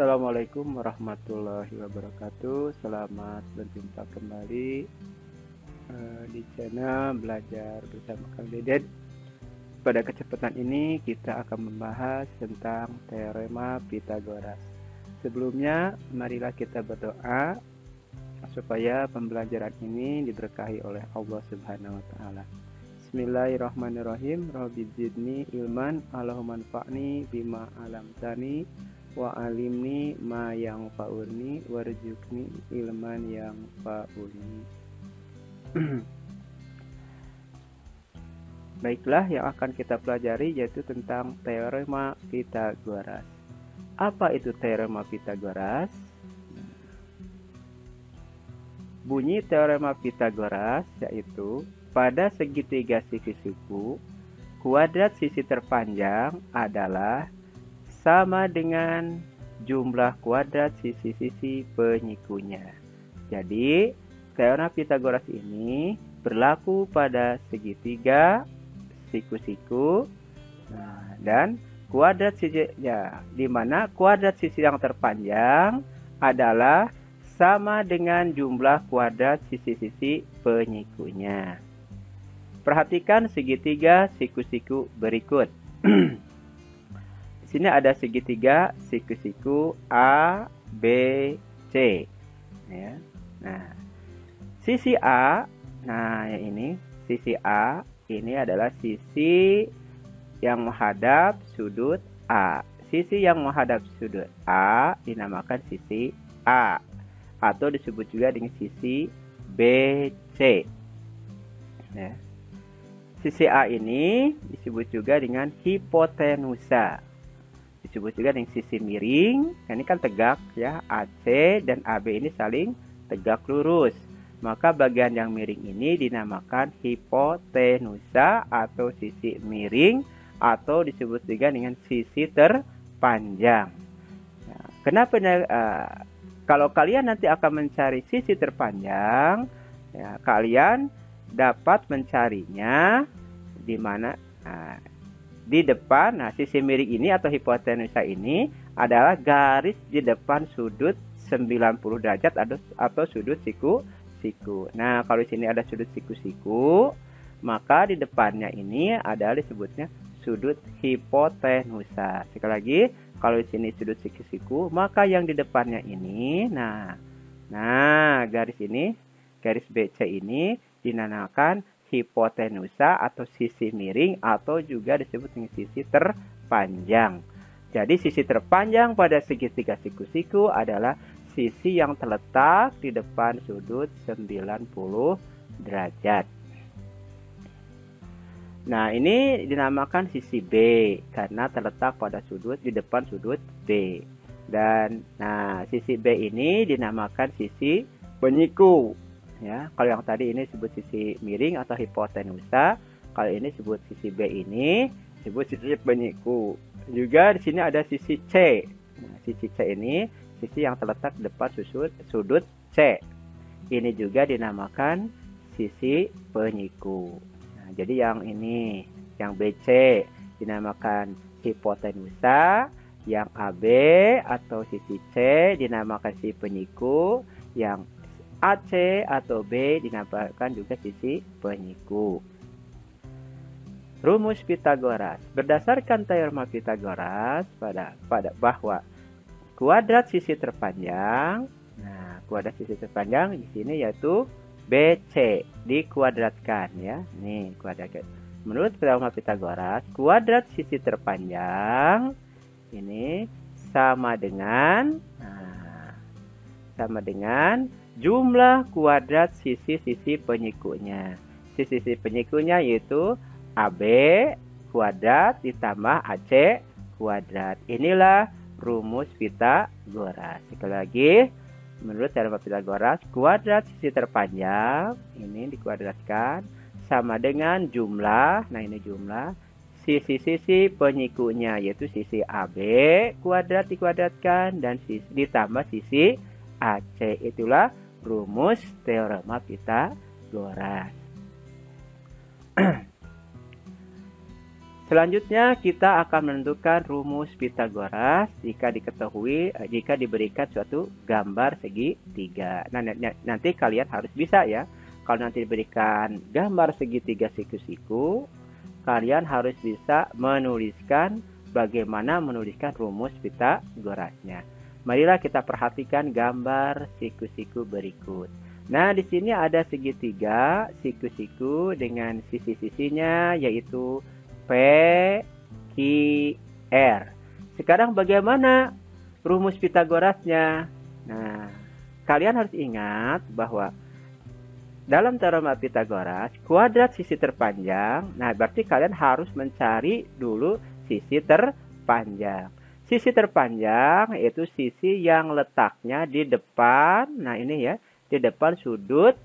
Assalamualaikum warahmatullahi wabarakatuh. Selamat berjumpa kembali di channel Belajar Bersama Kang Deden. Pada kesempatan ini kita akan membahas tentang teorema Pitagoras. Sebelumnya, marilah kita berdoa supaya pembelajaran ini diberkahi oleh Allah Subhanahu wa taala. Bismillahirrahmanirrahim. Rabbi zidni ilman, Allahumma anfa'ni bima 'allamtani wa alimni ma yang fauni warzuqni ilman yang fauni. Baiklah, yang akan kita pelajari yaitu tentang teorema Pitagoras. Apa itu teorema Pitagoras? Bunyi teorema Pitagoras yaitu pada segitiga sisi-siku, kuadrat sisi terpanjang adalah sama dengan jumlah kuadrat sisi-sisi penyikunya. Jadi, teorema Pitagoras ini berlaku pada segitiga, siku-siku, dan kuadrat sisi, di mana kuadrat sisi yang terpanjang adalah sama dengan jumlah kuadrat sisi-sisi penyikunya. Perhatikan segitiga siku-siku berikut. Di sini ada segitiga siku-siku A, B, C. Ya. Nah, sisi A, ini sisi A ini adalah sisi yang menghadap sudut A. Sisi yang menghadap sudut A dinamakan sisi A, atau disebut juga dengan sisi BC. Ya. Sisi A ini disebut juga dengan hipotenusa. Disebut juga dengan sisi miring. Ini kan tegak ya, AC dan AB ini saling tegak lurus. Maka bagian yang miring ini dinamakan hipotenusa atau sisi miring, atau disebut juga dengan sisi terpanjang. Nah, kenapa kalau kalian nanti akan mencari sisi terpanjang, ya, kalian dapat mencarinya di mana? Di depan, sisi miring ini atau hipotenusa ini adalah garis di depan sudut 90 derajat atau sudut siku-siku. Nah, kalau di sini ada sudut siku-siku, maka di depannya ini adalah disebutnya sudut hipotenusa. Sekali lagi, kalau di sini sudut siku-siku, maka yang di depannya ini, garis ini, garis BC ini dinamakan hipotenusa atau sisi miring, atau juga disebut dengan sisi terpanjang. Jadi sisi terpanjang pada segitiga siku-siku adalah sisi yang terletak di depan sudut 90 derajat. Nah, ini dinamakan sisi B karena terletak pada sudut di depan sudut B. Dan sisi B ini dinamakan sisi penyiku. Ya, kalau yang tadi ini disebut sisi miring atau hipotenusa, kalau ini disebut sisi B ini disebut sisi penyiku. Juga di sini ada sisi C. Nah, sisi C ini sisi yang terletak di depan sudut C. Ini juga dinamakan sisi penyiku. Nah, jadi yang ini, yang BC dinamakan hipotenusa, yang AB atau sisi C dinamakan sisi penyiku, yang AC atau B dinamakan juga sisi penyiku. Rumus Pitagoras. Berdasarkan teorema Pitagoras bahwa kuadrat sisi terpanjang, kuadrat sisi terpanjang di sini yaitu BC dikuadratkan ya. Nih, kuadratkan. Menurut teorema Pitagoras, kuadrat sisi terpanjang ini sama dengan jumlah kuadrat sisi-sisi penyikunya. Sisi-sisi penyikunya yaitu AB kuadrat ditambah AC kuadrat. Inilah rumus Pitagoras. Sekali lagi, menurut teorema Pitagoras, kuadrat sisi terpanjang ini dikuadratkan sama dengan jumlah, ini jumlah sisi-sisi penyikunya yaitu sisi AB kuadrat dikuadratkan dan ditambah sisi AC. Itulah rumus teorema Pitagoras. Selanjutnya kita akan menentukan rumus Pitagoras jika diberikan suatu gambar segitiga. Nah, nanti kalian harus bisa ya. Kalau nanti diberikan gambar segitiga siku-siku, kalian harus bisa menuliskan bagaimana menuliskan rumus Pitagorasnya. Marilah kita perhatikan gambar siku-siku berikut. Nah, di sini ada segitiga siku-siku dengan sisi-sisinya yaitu P, Q, R. Sekarang bagaimana rumus Pitagorasnya? Nah, kalian harus ingat bahwa dalam teorema Pitagoras, kuadrat sisi terpanjang, nah berarti kalian harus mencari dulu sisi terpanjang. Sisi terpanjang yaitu sisi yang letaknya di depan, nah ini ya, di depan sudut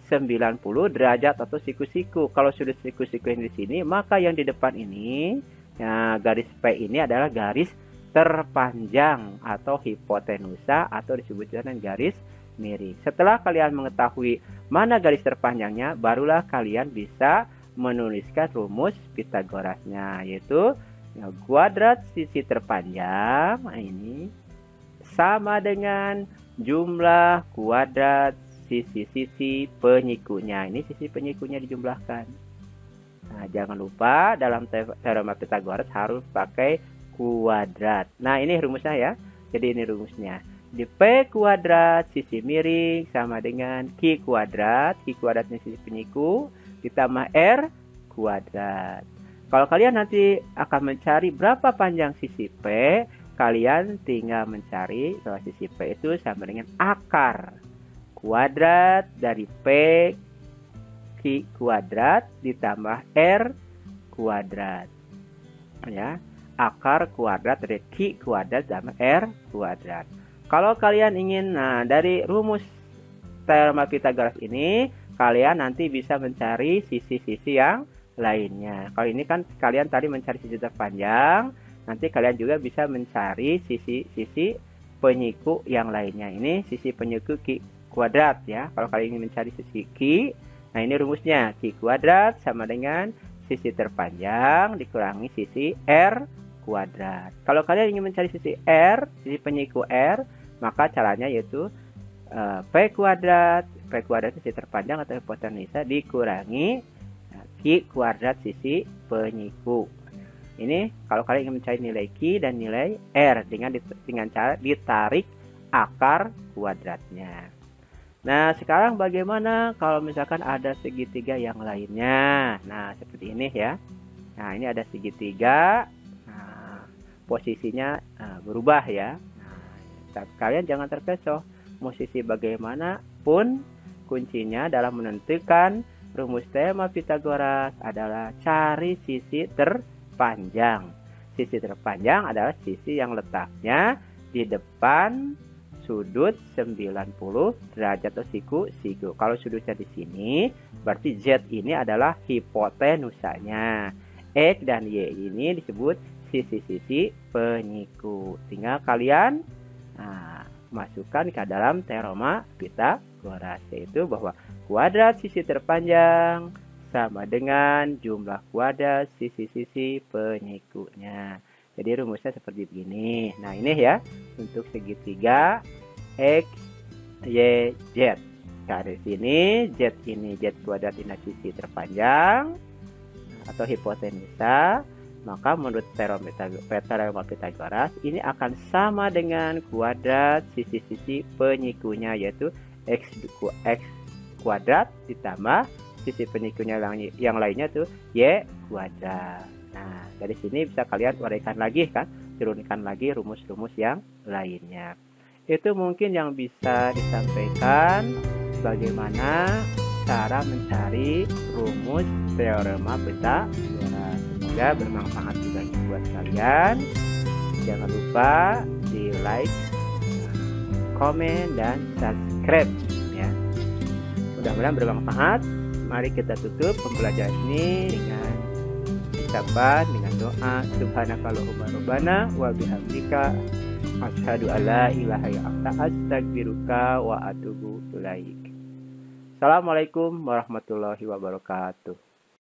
90 derajat atau siku-siku. Kalau sudut siku-siku yang di sini, maka yang di depan ini, ya, garis P ini adalah garis terpanjang atau hipotenusa atau disebut dengan garis miring. Setelah kalian mengetahui mana garis terpanjangnya, barulah kalian bisa menuliskan rumus Pitagorasnya, yaitu ya, kuadrat sisi terpanjang ini sama dengan jumlah kuadrat sisi-sisi penyikunya. Ini sisi penyikunya dijumlahkan. Nah, jangan lupa dalam teorema Pitagoras harus pakai kuadrat. Nah, ini rumusnya ya. Jadi ini rumusnya. Di P kuadrat sisi miring sama dengan Q kuadrat. Q kuadratnya sisi penyiku ditambah R kuadrat. Kalau kalian nanti akan mencari berapa panjang sisi P, kalian tinggal mencari bahwa sisi P itu sama dengan akar kuadrat dari P Q kuadrat ditambah R kuadrat. Ya, akar kuadrat dari Q kuadrat ditambah R kuadrat. Kalau kalian ingin, nah dari rumus teorema Pitagoras ini, kalian nanti bisa mencari sisi-sisi yang lainnya. Kalau ini kan kalian tadi mencari sisi terpanjang, nanti kalian juga bisa mencari sisi-sisi penyiku yang lainnya. Ini sisi penyiku Q kuadrat ya. Kalau kalian ingin mencari sisi Q, nah ini rumusnya Q kuadrat sama dengan sisi terpanjang dikurangi sisi R kuadrat. Kalau kalian ingin mencari sisi R, sisi penyiku R, maka caranya yaitu P kuadrat sisi terpanjang atau hipotenusa dikurangi Q kuadrat sisi penyiku. Ini kalau kalian ingin mencari nilai Q dan nilai R dengan cara ditarik akar kuadratnya. Nah, sekarang bagaimana kalau misalkan ada segitiga yang lainnya? Nah, seperti ini ya. Nah, ini ada segitiga. Nah, posisinya berubah ya. Nah, kalian jangan terkecoh. Posisi bagaimanapun, kuncinya dalam menentukan rumus teorema Pitagoras adalah cari sisi terpanjang. Sisi terpanjang adalah sisi yang letaknya di depan sudut 90 derajat atau siku-siku. Kalau sudutnya di sini, berarti Z ini adalah hipotenusanya. X dan Y ini disebut sisi-sisi penyiku. Tinggal kalian masukkan ke dalam teorema Pitagoras, yaitu bahwa kuadrat sisi terpanjang sama dengan jumlah kuadrat sisi-sisi penyikunya. Jadi rumusnya seperti begini. Nah, ini ya untuk segitiga X, Y, Z. Nah, di sini Z ini Z kuadrat ini sisi terpanjang atau hipotenusa. Maka menurut teorema Pitagoras ini akan sama dengan kuadrat sisi-sisi penyikunya, yaitu X kuadrat ditambah sisi penyikunya yang lainnya tuh Y kuadrat. Nah, dari sini bisa kalian uraikan lagi kan, turunkan lagi rumus-rumus yang lainnya. Itu mungkin yang bisa disampaikan bagaimana cara mencari rumus teorema Pitagoras. Semoga bermanfaat juga buat kalian. Jangan lupa di like, komen, dan subscribe ya. Mudah-mudahan bermanfaat. Mari kita tutup pembelajaran ini dengan ucapan, dengan doa subhanakallahumma rabbana wa bihamdika asyhadu alla ilaha illa anta astaghfiruka wa atubu ilaik. Assalamualaikum warahmatullahi wabarakatuh.